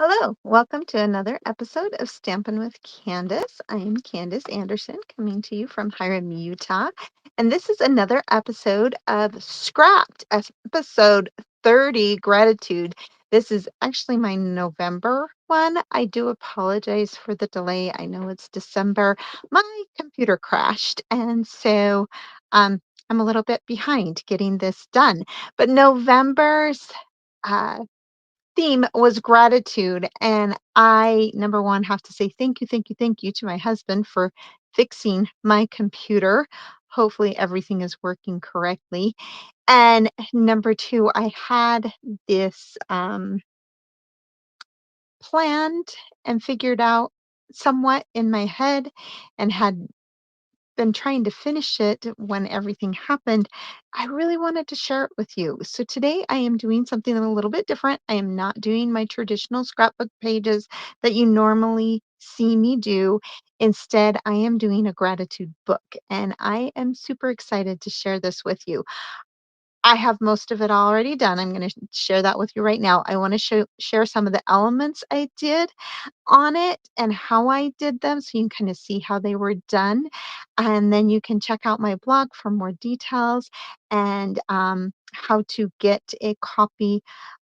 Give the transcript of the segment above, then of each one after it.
Hello, welcome to another episode of Stampin' with Candace. I am Candace Anderson coming to you from Hiram, Utah. And this is another episode of Scrapped, episode 30 Gratitude. This is actually my November one. I do apologize for the delay. I know it's December. My computer crashed, and so um, I'm a little bit behind getting this done. But November's uh, theme was gratitude. And I, number one, have to say thank you, thank you, thank you to my husband for fixing my computer. Hopefully, everything is working correctly. And number two, I had this planned and figured out somewhat in my head and had been trying to finish it when everything happened. I really wanted to share it with you. So today I am doing something a little bit different. I am not doing my traditional scrapbook pages that you normally see me do. Instead, I am doing a gratitude book, and I am super excited to share this with you. I have most of it already done. I'm going to share that with you right now. I want to share some of the elements I did on it and how I did them so you can kind of see how they were done. And then you can check out my blog for more details and how to get a copy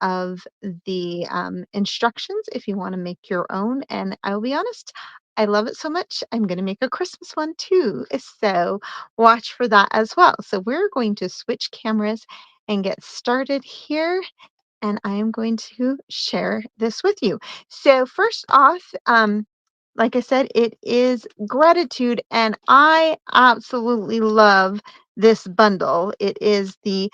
of the instructions if you want to make your own. And I'll be honest, I love it so much. I'm going to make a Christmas one too. So watch for that as well. So we're going to switch cameras and get started here, and I am going to share this with you. So, first off, like I said, it is gratitude, and I absolutely love this bundle. It is the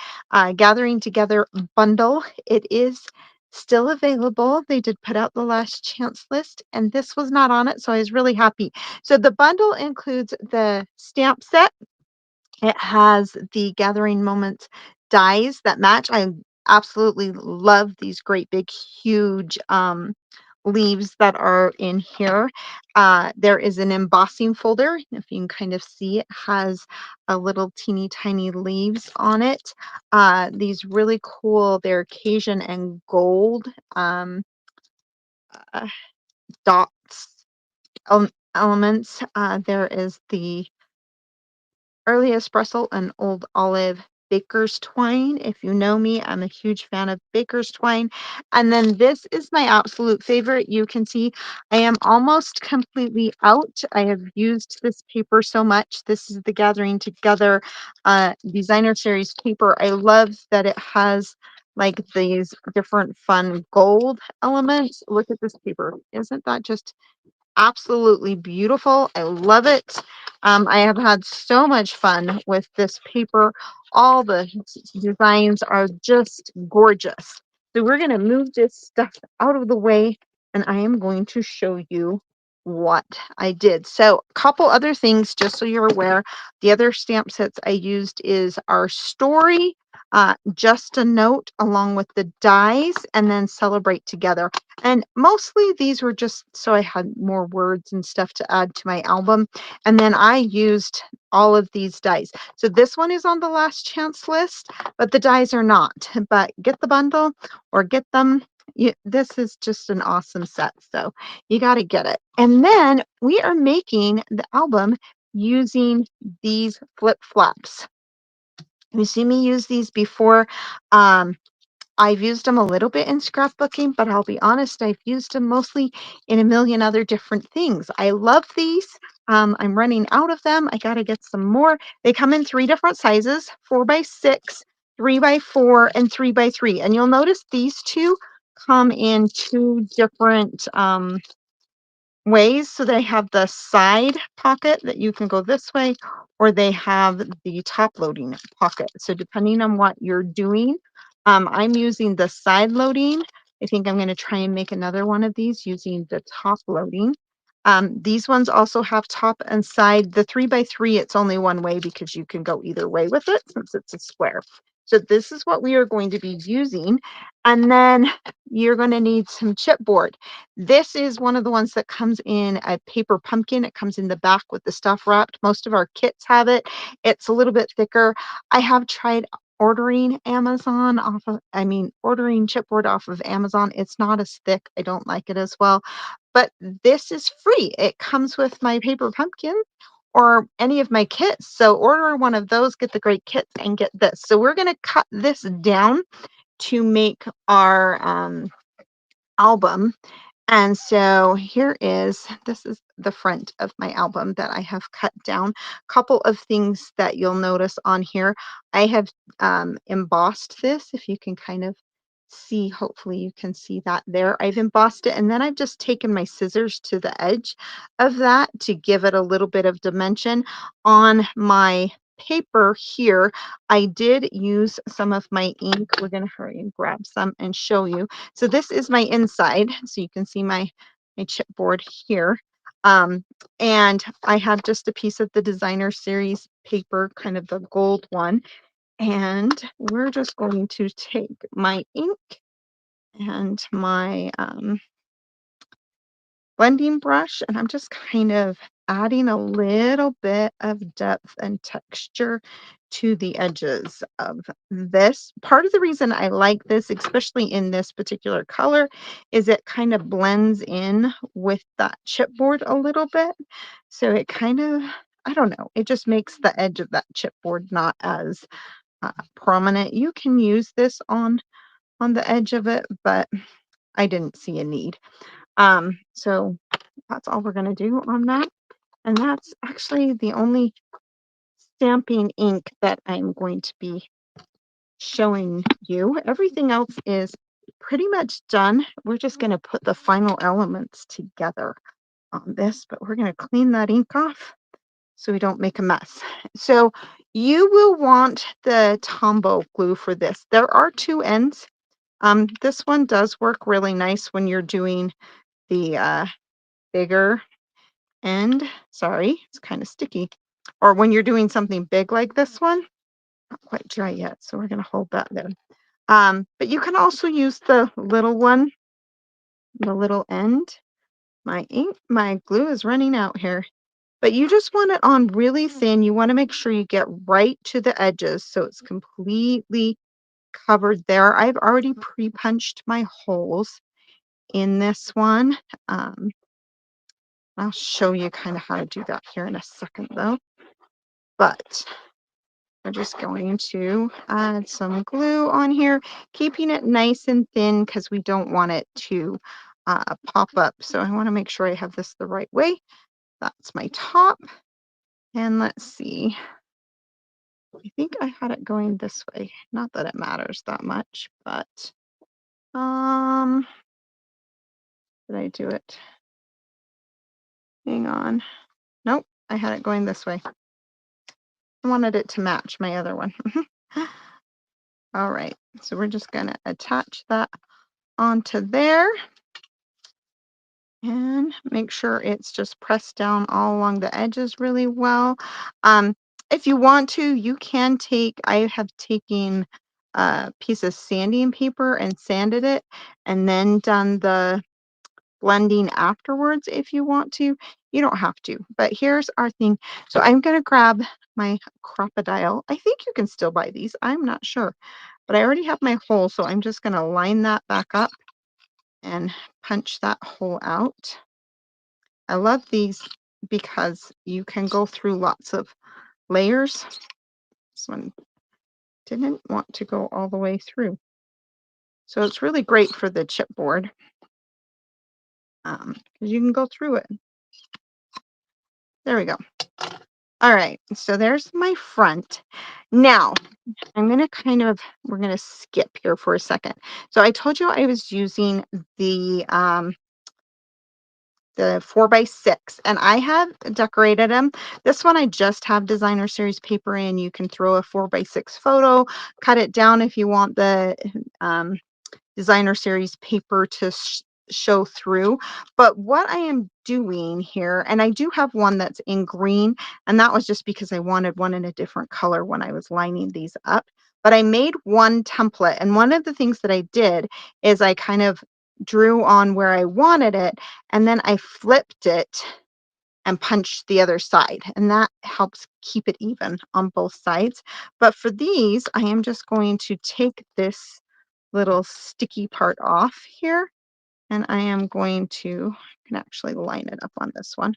Gathering Together bundle. It is still available. They did put out the last chance list, and this was not on it, so I was really happy. So, the bundle includes the stamp set. It has the Gathering Moments dies that match. I absolutely love these great big huge leaves that are in here. There is an embossing folder. If you can kind of see, it has a little teeny tiny leaves on it. These really cool, they're Cajun and gold uh, dots elements. There is the early espresso and old olive baker's twine. If you know me, I'm a huge fan of baker's twine. And then this is my absolute favorite. You can see I am almost completely out. I have used this paper so much. This is the Gathering Together designer series paper. I love that it has like these different fun gold elements. Look at this paper. Isn't that just absolutely beautiful? I love it. I have had so much fun with this paper. All the designs are just gorgeous. So we're going to move this stuff out of the way, and I am going to show you what I did. So a couple other things, just so you're aware. The other stamp sets I used is our story, just a note along with the dies, and then celebrate together. And mostly these were just so I had more words and stuff to add to my album. And then I used all of these dies. So this one is on the last chance list, but the dies are not. But get the bundle or get them. This is just an awesome set. So you got to get it. And then we are making the album using these flip flaps. You see me use these before. Um, I've used them a little bit in scrapbooking, but I'll be honest, I've used them mostly in a million other different things. I love these. I'm running out of them. I got to get some more. They come in three different sizes: 4x6, 3x4, and 3x3. And you'll notice these two come in two different ways. So they have the side pocket that you can go this way, or they have the top loading pocket. So depending on what you're doing, I'm using the side loading. I think I'm going to try and make another one of these using the top loading. These ones also have top and side. The 3x3, it's only one way because you can go either way with it since it's a square. So this is what we are going to be using. And then you're going to need some chipboard. This is one of the ones that comes in a paper pumpkin. It comes in the back with the stuff wrapped. Most of our kits have it. It's a little bit thicker. I have tried ordering Amazon off of I mean, ordering chipboard off of Amazon. It's not as thick. I don't like it as well. But this is free. It comes with my paper pumpkin or any of my kits. So order one of those, get the great kits, and get this. So we're going to cut this down to make our album. And so here is this is the front of my album that I have cut down. Couple of things that you'll notice on here. I have embossed this, if you can kind of see, hopefully you can see that there. I've embossed it, and then I've just taken my scissors to the edge of that to give it a little bit of dimension. On my paper here, I did use some of my ink. We're going to hurry and grab some and show you. So this is my inside, so you can see my chipboard here. Um, and I have just a piece of the designer series paper, kind of the gold one. And we're just going to take my ink and my blending brush, and I'm just kind of adding a little bit of depth and texture to the edges of this. Part of the reason I like this, especially in this particular color, is it kind of blends in with that chipboard a little bit. So it kind of, I don't know, it just makes the edge of that chipboard not as prominent. You can use this on the edge of it, but I didn't see a need. So that's all we're going to do on that. And that's actually the only stamping ink that I'm going to be showing you. Everything else is pretty much done. We're just going to put the final elements together on this, but we're going to clean that ink off so we don't make a mess. So you will want the Tombow glue for this. There are two ends. This one does work really nice when you're doing the bigger end. Sorry, it's kind of sticky. Or when you're doing something big like this one, not quite dry yet, so we're going to hold that there. But you can also use the little one, the little end. My glue is running out here. But you just want it on really thin. You want to make sure you get right to the edges so it's completely covered there. I've already pre-punched my holes in this one. I'll show you kind of how to do that here in a second though. But we're just going to add some glue on here, keeping it nice and thin because we don't want it to pop up. So I want to make sure I have this the right way. That's my top. And let's see. I think I had it going this way. Not that it matters that much, but did I do it? Hang on. Nope, I had it going this way. I wanted it to match my other one. All right, so we're just going to attach that onto there and make sure it's just pressed down all along the edges really well. If you want to, you can take, I have taken a piece of sanding paper and sanded it and then done the blending afterwards if you want to. You don't have to, but here's our thing. So I'm going to grab my crocodile. I think you can still buy these. I'm not sure, but I already have my hole, so I'm just going to line that back up and punch that hole out. I love these because you can go through lots of layers. This one didn't want to go all the way through. So it's really great for the chipboard because you can go through it. There we go. All right, so there's my front. Now, I'm going to we're going to skip here for a second. So I told you I was using the 4x6 and I have decorated them. This one I just have designer series paper in. You can throw a 4x6 photo, cut it down if you want the designer series paper to show through. But what I am doing here, and I do have one that's in green, and that was just because I wanted one in a different color when I was lining these up. But I made one template, and one of the things that I did is I kind of drew on where I wanted it, and then I flipped it and punch the other side, and that helps keep it even on both sides. But for these, I am just going to take this little sticky part off here, and I am going to I can actually line it up on this one.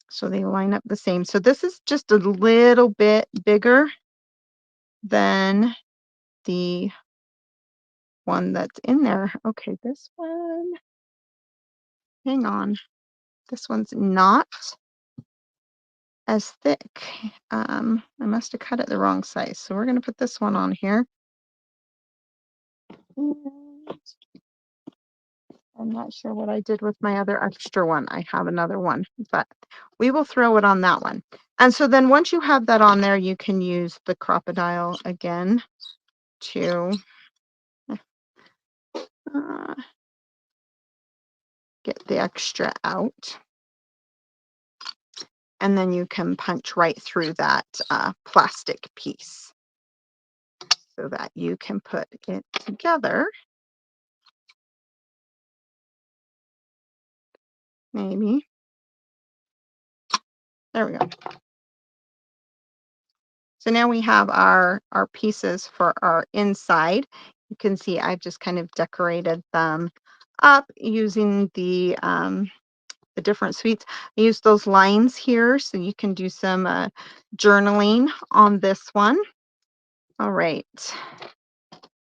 So they line up the same. So this is just a little bit bigger than the one that's in there. Okay, this one, hang on. This one's not as thick. I must have cut it the wrong size. So we're going to put this one on here. And I'm not sure what I did with my other extra one. I have another one, but we will throw it on that one. And so then once you have that on there, you can use the crocodile again to uh, get the extra out. And then you can punch right through that plastic piece so that you can put it together. Maybe. There we go. So now we have our pieces for our inside. You can see I've just kind of decorated them up using the different sweets. I use those lines here so you can do some journaling on this one. All right.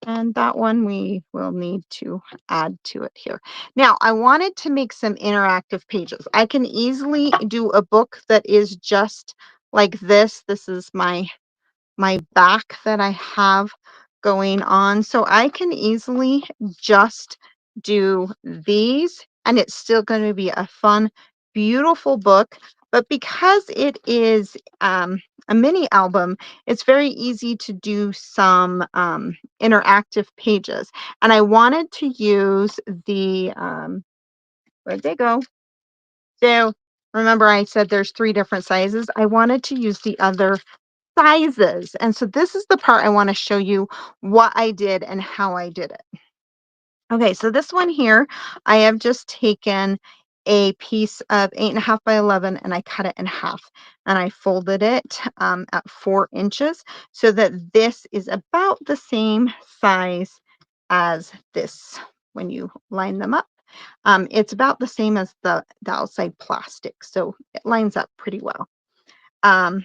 And that one we will need to add to it here. Now, I wanted to make some interactive pages. I can easily do a book that is just like this. This is my back that I have going on. So I can easily just do these and it's still going to be a fun, beautiful book. But because it is a mini album, it's very easy to do some interactive pages. And I wanted to use the, where'd they go? So remember I said there's 3 different sizes. I wanted to use the other sizes. And so this is the part I want to show you what I did and how I did it. Okay, so this one here, I have just taken a piece of 8.5 by 11 and I cut it in half and I folded it at 4 inches so that this is about the same size as this when you line them up. It's about the same as the outside plastic, so it lines up pretty well. Um,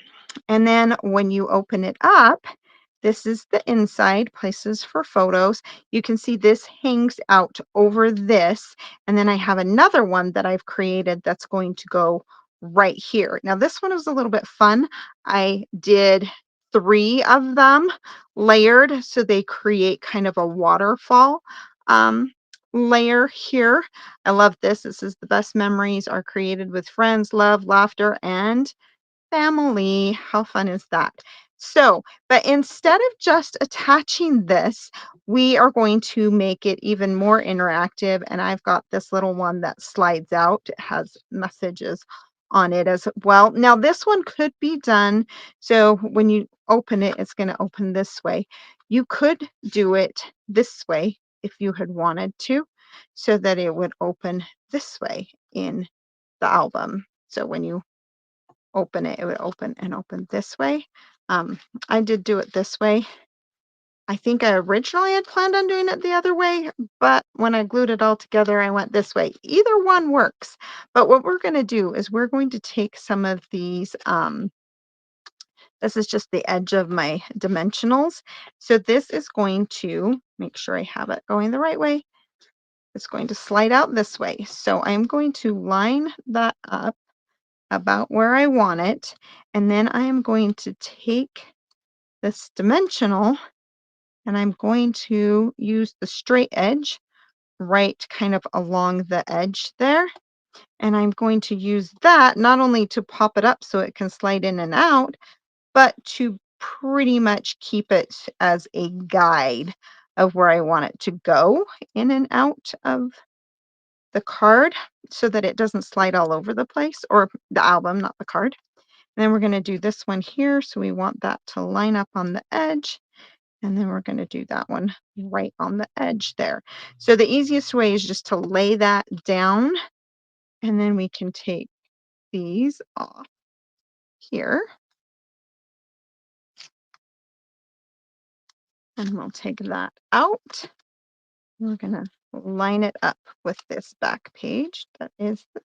and then when you open it up, this is the inside, places for photos. You can see this hangs out over this. And then I have another one that I've created that's going to go right here. Now, this one was a little bit fun. I did 3 of them layered so they create kind of a waterfall layer here. I love this. This is the best memories are created with friends, love, laughter, and family. How fun is that? So, but instead of just attaching this, we are going to make it even more interactive. And I've got this little one that slides out. It has messages on it as well. Now, this one could be done. So when you open it, it's going to open this way. You could do it this way if you had wanted to, so that it would open this way in the album. So when you open it, it would open and open this way. I did do it this way. I think I originally had planned on doing it the other way, but when I glued it all together, I went this way. Either one works. But what we're going to do is we're going to take some of these. This is just the edge of my dimensionals. So this is going to make sure I have it going the right way. It's going to slide out this way. So I'm going to line that up about where I want it. And then I am going to take this dimensional and I'm going to use the straight edge right kind of along the edge there. And I'm going to use that not only to pop it up so it can slide in and out, but to pretty much keep it as a guide of where I want it to go in and out of the card so that it doesn't slide all over the place, or the album, not the card. And then we're going to do this one here. So we want that to line up on the edge. And then we're going to do that one right on the edge there. So the easiest way is just to lay that down. And then we can take these off here. And we'll take that out. We're going to line it up with this back page that is the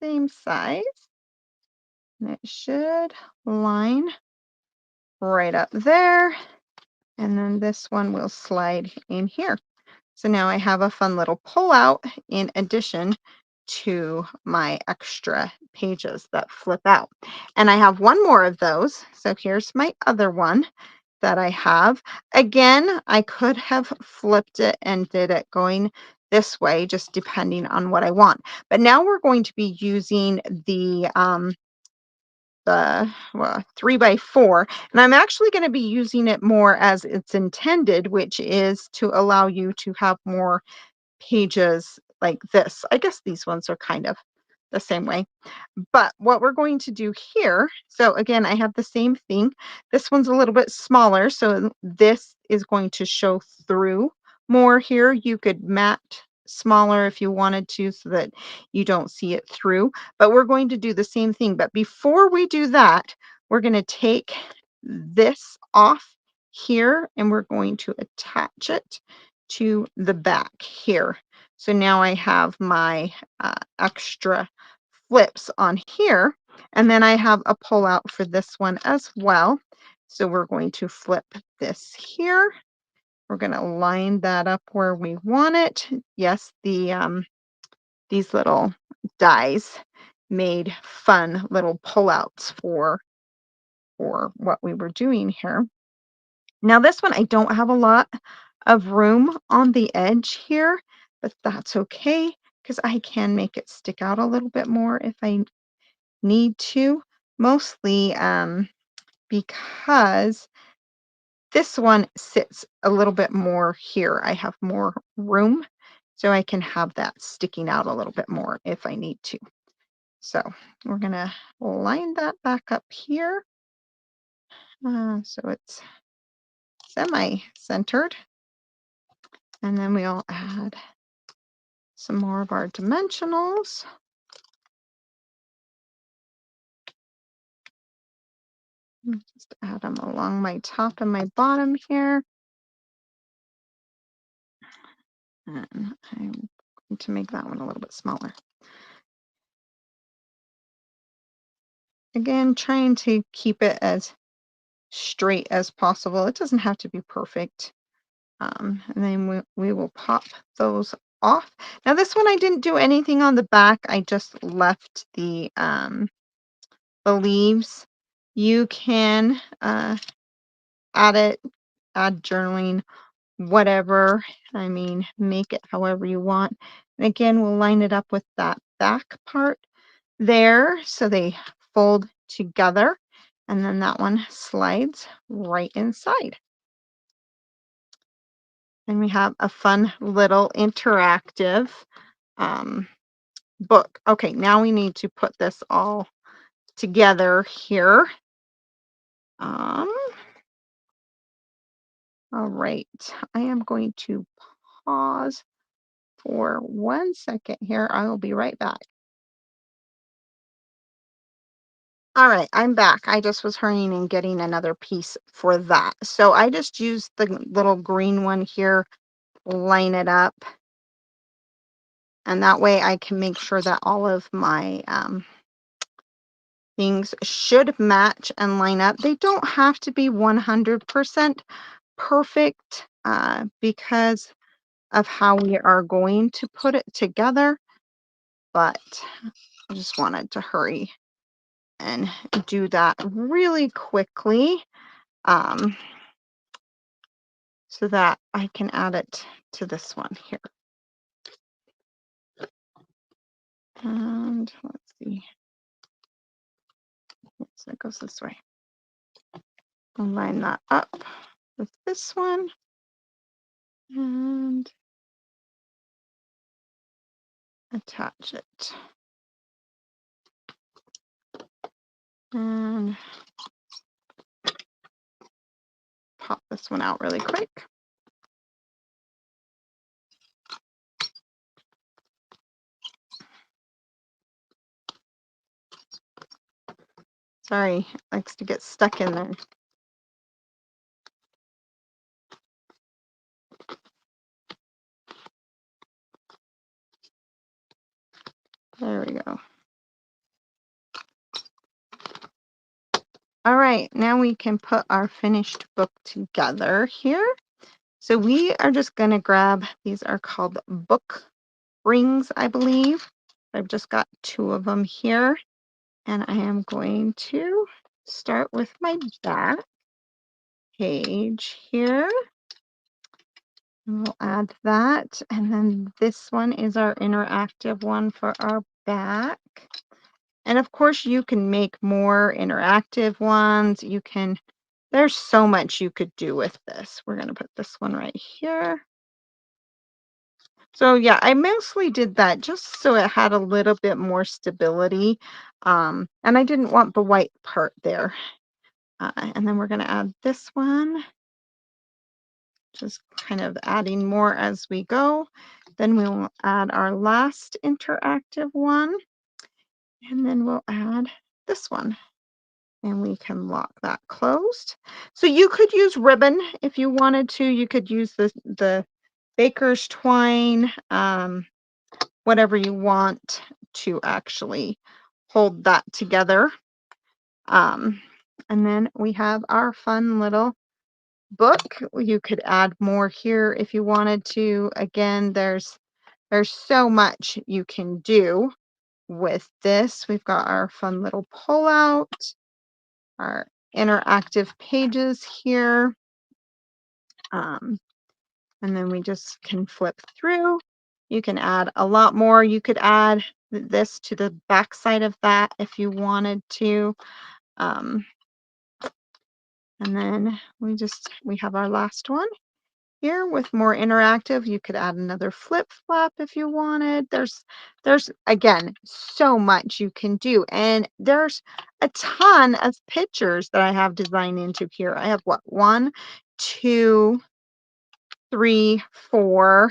same size. And it should line right up there. And then this one will slide in here. So now I have a fun little pull-out in addition to my extra pages that flip out. And I have one more of those. So here's my other one that I have. Again, I could have flipped it and did it going this way, just depending on what I want. But now we're going to be using the 3x4, and I'm actually going to be using it more as it's intended, which is to allow you to have more pages like this. I guess these ones are kind of the same way. But what we're going to do here, so again, I have the same thing. This one's a little bit smaller, so this is going to show through more here. You could mat smaller if you wanted to so that you don't see it through. But we're going to do the same thing. But before we do that, we're going to take this off here and we're going to attach it to the back here. So now I have my extra flips on here, and then I have a pull out for this one as well. So we're going to flip this here. We're going to line that up where we want it. Yes, these little dies made fun little pullouts for what we were doing here. Now this one, I don't have a lot of room on the edge here, but that's okay because I can make it stick out a little bit more if I need to, mostly because this one sits a little bit more here. I have more room, so I can have that sticking out a little bit more if I need to. So we're going to line that back up here so it's semi-centered. And then we'll add some more of our dimensionals. Just add them along my top and my bottom here. And I'm going to make that one a little bit smaller. Again, trying to keep it as straight as possible. It doesn't have to be perfect. And then we will pop those off. Now this one I didn't do anything on the back. I just left the leaves. You can add journaling, whatever. I mean, make it however you want. And again, we'll line it up with that back part there so they fold together, and then that one slides right inside. And we have a fun little interactive book. Okay, now we need to put this all together here. All right, I am going to pause for 1 second here. I will be right back. All right, I'm back. I just was hurrying and getting another piece for that. So I just used the little green one here, line it up, and that way I can make sure that all of my things should match and line up. They don't have to be 100% perfect because of how we are going to put it together, but I just wanted to hurry and do that really quickly so that I can add it to this one here. And let's see. So it goes this way. I'll line that up with this one. And attach it. And pop this one out really quick. Sorry, it likes to get stuck in there. There we go. All right, now we can put our finished book together here. So we are just going to grab, these are called book rings, I believe. I've just got 2 of them here. And I am going to start with my back page here. And we'll add that. And then this one is our interactive one for our back. And of course, you can make more interactive ones. There's so much you could do with this. We're going to put this one right here. So yeah, I mostly did that just so it had a little bit more stability. And I didn't want the white part there. And then we're going to add this one, just kind of adding more as we go. Then we'll add our last interactive one, and then we'll add this one. And we can lock that closed. So you could use ribbon if you wanted to. You could use the baker's twine, whatever you want to actually hold that together. And then we have our fun little book. You could add more here if you wanted to. Again, there's so much you can do with this. We've got our fun little pullout, our interactive pages here. And then we just can flip through. You can add a lot more. You could add this to the back side of that if you wanted to. And then we have our last one here with more interactive. You could add another flip flap if you wanted. There's again so much you can do, and there's a ton of pictures that I have designed into here. I have what, 1, 2, 3, 4,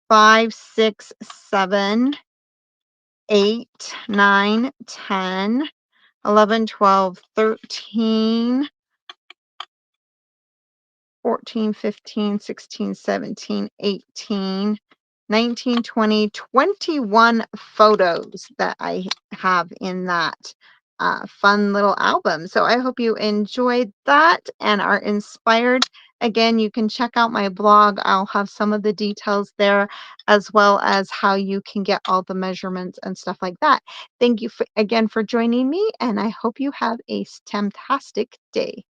5, 6, 7, 8, 9, 10, 11, 12, 13, 14, 15, 16, 17, 18, 19, 20, 21 photos that I have in that fun little album. So I hope you enjoyed that and are inspired. Again, you can check out my blog. I'll have some of the details there, as well as how you can get all the measurements and stuff like that. Thank you again for joining me, and I hope you have a fantastic day.